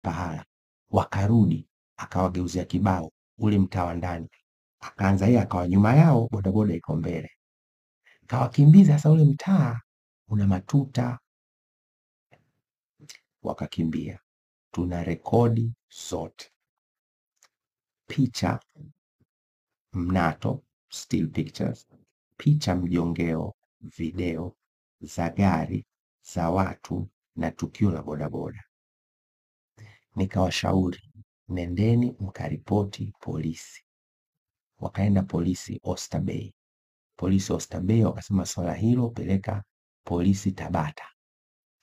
pahala. Wakarudi, akawageuzia kibao ule mtaa wa ndani, akaanza yeye, akawa nyuma yao, bodaboda iko mbele, kawakimbiza. Sasa ule mtaa una matuta, wakakimbia. Tuna rekodi zote, picha mnato, still pictures, picha mjongeo, video za gari, za watu na tukio la bodaboda. Nikawashauri, nendeni mkaripoti polisi. Wakaenda polisi Oysterbay. Polisi Oysterbay wakasema swala hilo peleka polisi Tabata,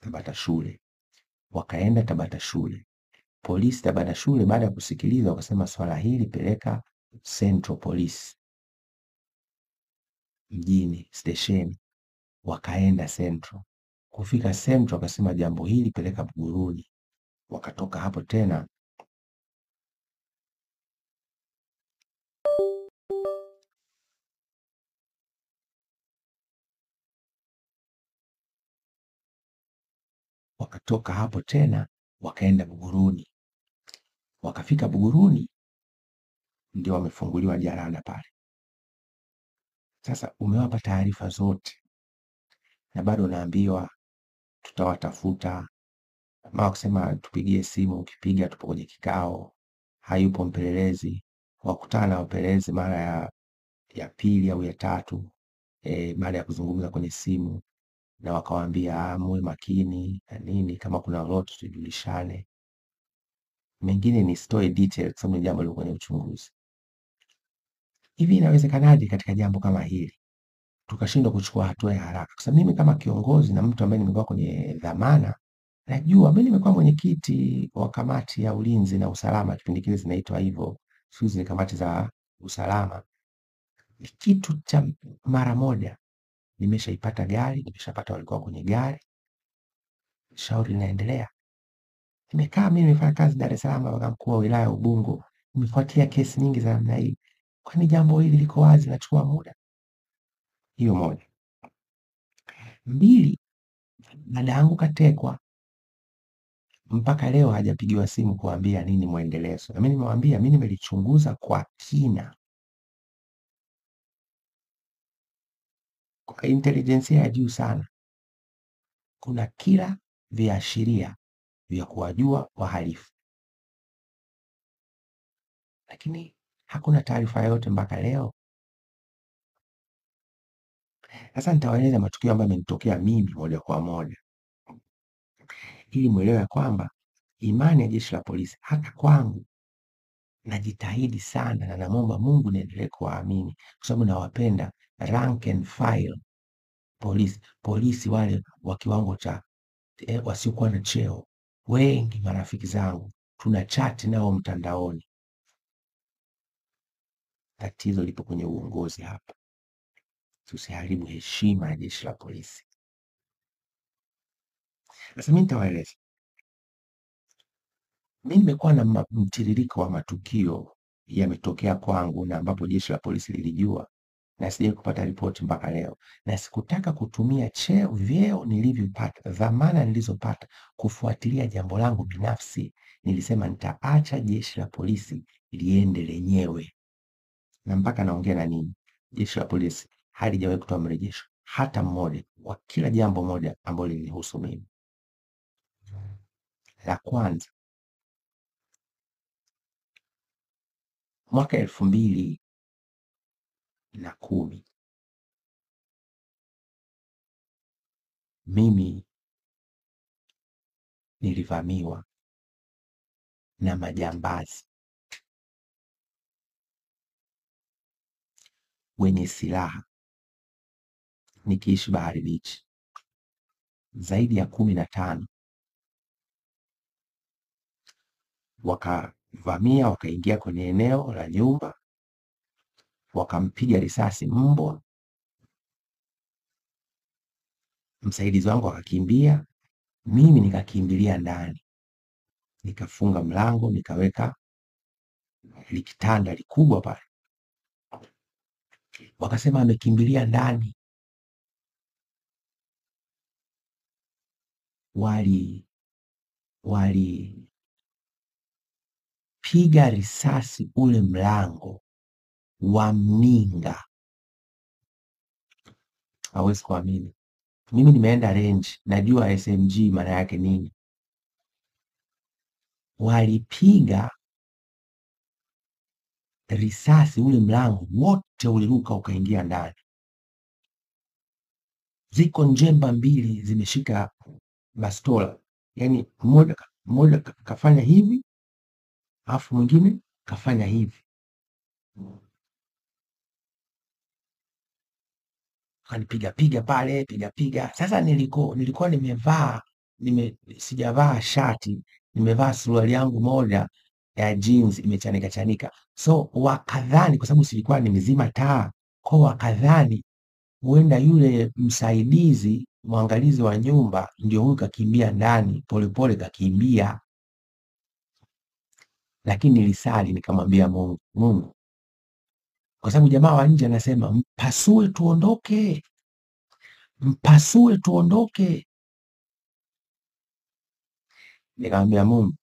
Tabata shule. Wakaenda Tabata shule. Polisi Tabata shule baada ya kusikiliza wakasema swala hili peleka Central Police mjini stesheni. Wakaenda Central. Kufika Central wakasema jambo hili peleka Buguruni. Wakatoka hapo tena wakaenda Buguruni. Wakafika Buguruni ndio wamefunguliwa jalada pale. Sasa umewapa taarifa zote na bado unaambiwa tutawatafuta. Mama kusema tupigie simu, ukipiga tupo kwenye kikao, hayupo mpelelezi. Wakutana na wapelelezi mara ya pili au ya tatu, baada ya kuzungumza kwenye simu, na wakawaambia muwe makini na nini, kama kuna lolote tujulishane. Mengine ni story detail kwa sababu jambo liko kwenye uchunguzi. Hivi inawezekanaje katika jambo kama hili tukashindwa kuchukua hatua ya haraka? Kwa sababu mimi kama kiongozi na mtu ambaye nimekuwa kwenye dhamana, najua mimi nimekuwa mwenyekiti wa kamati ya ulinzi na usalama, kipindi kile zinaitwa hivyo, sisi ni kamati za usalama. Ni kitu cha mara moja, nimeshaipata gari, nimeshapata walikuwa kwenye gari, shauri linaendelea. Nimekaa mimi nimefanya kazi Dar es Salaam kama mkuu wa wilaya Ubungo, nimefuatia kesi nyingi za namna hii. Kwani jambo hili liko wazi, nachukua muda? Hiyo moja. Mbili, dada yangu katekwa, mpaka leo hajapigiwa simu kuambia nini muendelezo. Na mimi nimemwambia mimi nimelichunguza kwa kina, kwa intelijensia ya juu sana. Kuna kila viashiria vya kuwajua wahalifu, lakini hakuna taarifa yoyote mpaka leo. Sasa nitawaeleza matukio ambayo yamenitokea mimi moja kwa moja, ili mwelewe kwamba imani ya jeshi la polisi hata kwangu, najitahidi sana na namwomba Mungu niendelee kuwaamini, kwa sababu nawapenda rank and file polisi wale wa kiwango cha wasiokuwa na cheo. Wengi marafiki zangu tuna chat nao mtandaoni. Tatizo lipo kwenye uongozi hapa. Tusiharibu heshima ya jeshi la polisi. Sasa mimi nitawaeleza. Mimi nimekuwa na mtiririko wa matukio yametokea kwangu na ambapo jeshi la polisi lilijua, na sijawahi kupata ripoti mpaka leo, na sikutaka kutumia vyeo nilivyopata, dhamana nilizopata kufuatilia jambo langu binafsi. Nilisema nitaacha jeshi la polisi liende lenyewe, na mpaka naongea na ninyi, jeshi la polisi halijawahi kutoa mrejesho hata mmoja wa kila jambo moja ambalo linihusu mimi. La kwanza, mwaka 2010 mimi nilivamiwa na majambazi wenye silaha nikiishi Bahari Beach, zaidi ya 15. Wakavamia, wakaingia kwenye eneo la nyumba, wakampiga risasi mbwa. Msaidizi wangu akakimbia, mimi nikakimbilia ndani, nikafunga mlango, nikaweka likitanda likubwa pale. Wakasema amekimbilia ndani. walipiga risasi ule mlango wa mninga. Hawezi kuamini. Mimi nimeenda range, najua SMG maana yake nini. Walipiga risasi ule mlango wote uliruka ukaingia ndani. Ziko njemba mbili zimeshika bastola, yani mmoja kafanya hivi alafu mwingine kafanya hivi, kanipiga pale piga. Sasa nilikuwa nimevaa sijavaa shati, nimevaa suruali yangu moja ya jeans imechanika, so wakadhani, kwa sababu silikuwa nimezima taa, kwa wakadhani huenda yule msaidizi mwangalizi wa nyumba ndio huyu kakimbia ndani polepole kakimbia. Lakini nilisali nikamwambia Mungu, kwa sababu jamaa wa nje anasema mpasue tuondoke. Nikamwambia Mungu,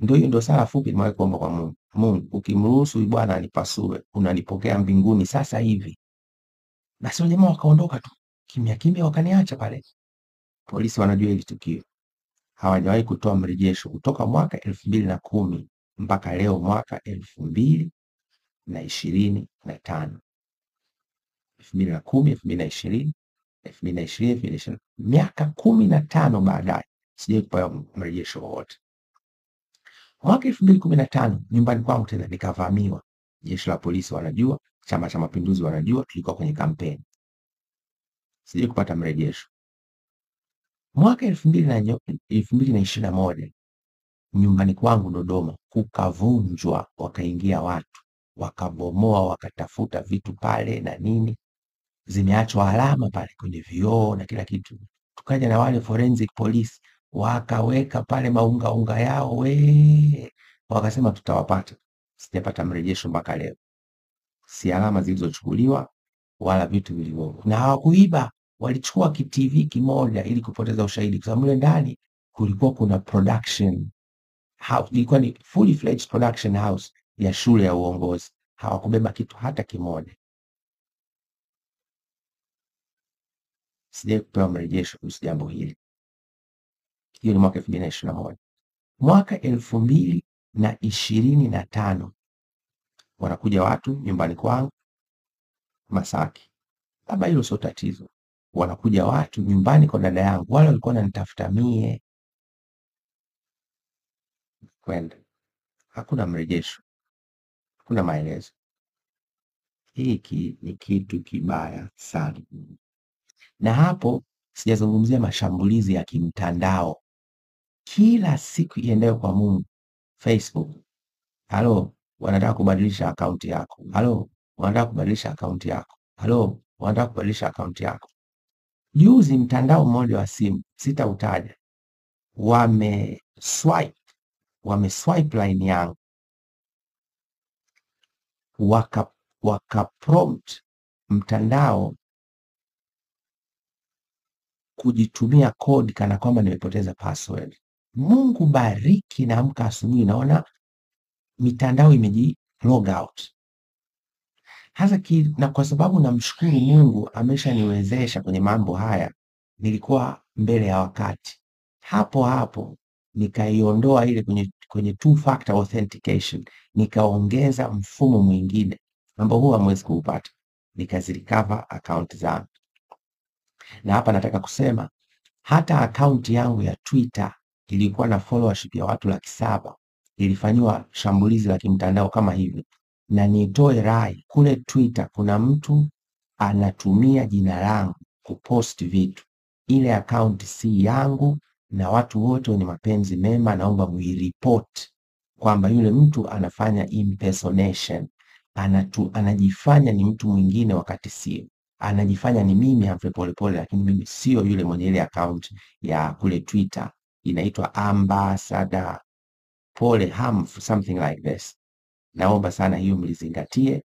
ndio sala fupi nimewahi kuomba kwa Mungu. Mungu, ukimruhusu huyu bwana anipasue, unanipokea mbinguni sasa hivi. Basi jamaa wakaondoka tu kimya, wakaniacha pale. Polisi wanajua hili tukio, hawajawahi kutoa mrejesho kutoka mwaka 2010 mpaka leo mwaka 2025. 2010, 2020, 2020, miaka 15 baadaye sijawahi kupewa mrejesho wowote. Mwaka 2015 nyumbani kwangu tena nikavamiwa. Jeshi la polisi wanajua, Chama cha Mapinduzi wanajua, tulikuwa kwenye kampeni. Sijawahi kupata mrejesho. Mwaka 2021 nyumbani kwangu Dodoma kukavunjwa, wakaingia watu, wakabomoa, wakatafuta vitu pale na nini, zimeachwa alama pale kwenye vioo na kila kitu. Tukaja na wale forensic police wakaweka pale maunga yao, wakasema tutawapata. Sijapata mrejesho mpaka leo, si alama zilizochukuliwa wala vitu vilivyo. Na hawakuiba, walichukua TV kimoja ili kupoteza ushahidi, kwa sababu mle ndani kulikuwa kuna production house, ilikuwa ni fully fledged production house ya shule ya uongozi. Hawakubeba kitu hata kimoja. Sijawahi kupewa mrejesho kuhusu jambo hili. Hiyo ni mwaka 2021. Mwaka 2025 wanakuja watu nyumbani kwangu Masaki. Labda hilo sio tatizo. Wanakuja watu nyumbani kwa dada yangu, wale walikuwa wananitafuta mie. Kwenda, hakuna mrejesho, hakuna maelezo. Hiki ni kitu kibaya sana. Na hapo sijazungumzia mashambulizi ya kimtandao kila siku iendayo kwa Mungu. Facebook, halo, wanataka kubadilisha akaunti yako. Halo, wanataka kubadilisha akaunti yako. Halo, wanataka kubadilisha akaunti yako. Juzi mtandao mmoja wa simu, sitautaja, wameswipe line yangu, wakaprompt mtandao kujitumia code kana kwamba nimepoteza password. Mungu bariki, naamka asubuhi naona mitandao imeji log out. Hasa na kwa sababu namshukuru Mungu ameshaniwezesha kwenye mambo haya, nilikuwa mbele ya wakati. Hapo nikaiondoa ile kwenye two factor authentication, nikaongeza mfumo mwingine ambao huwa hamwezi kuupata, nikazirecover account zangu. Na hapa nataka kusema hata account yangu ya Twitter ilikuwa na followership ya watu 700,000 ilifanywa shambulizi la kimtandao kama hivi. Na nitoe rai, kule Twitter kuna mtu anatumia jina langu kupost vitu. Ile account si yangu, na watu wote wenye mapenzi mema naomba muireport kwamba yule mtu anafanya impersonation, anajifanya ni mtu mwingine wakati sio. Anajifanya ni mimi Humphrey Polepole, lakini mimi sio yule mwenye ile account ya kule Twitter. Inaitwa Ambassador Pole Humph, something like this. Naomba sana hiyo mlizingatie.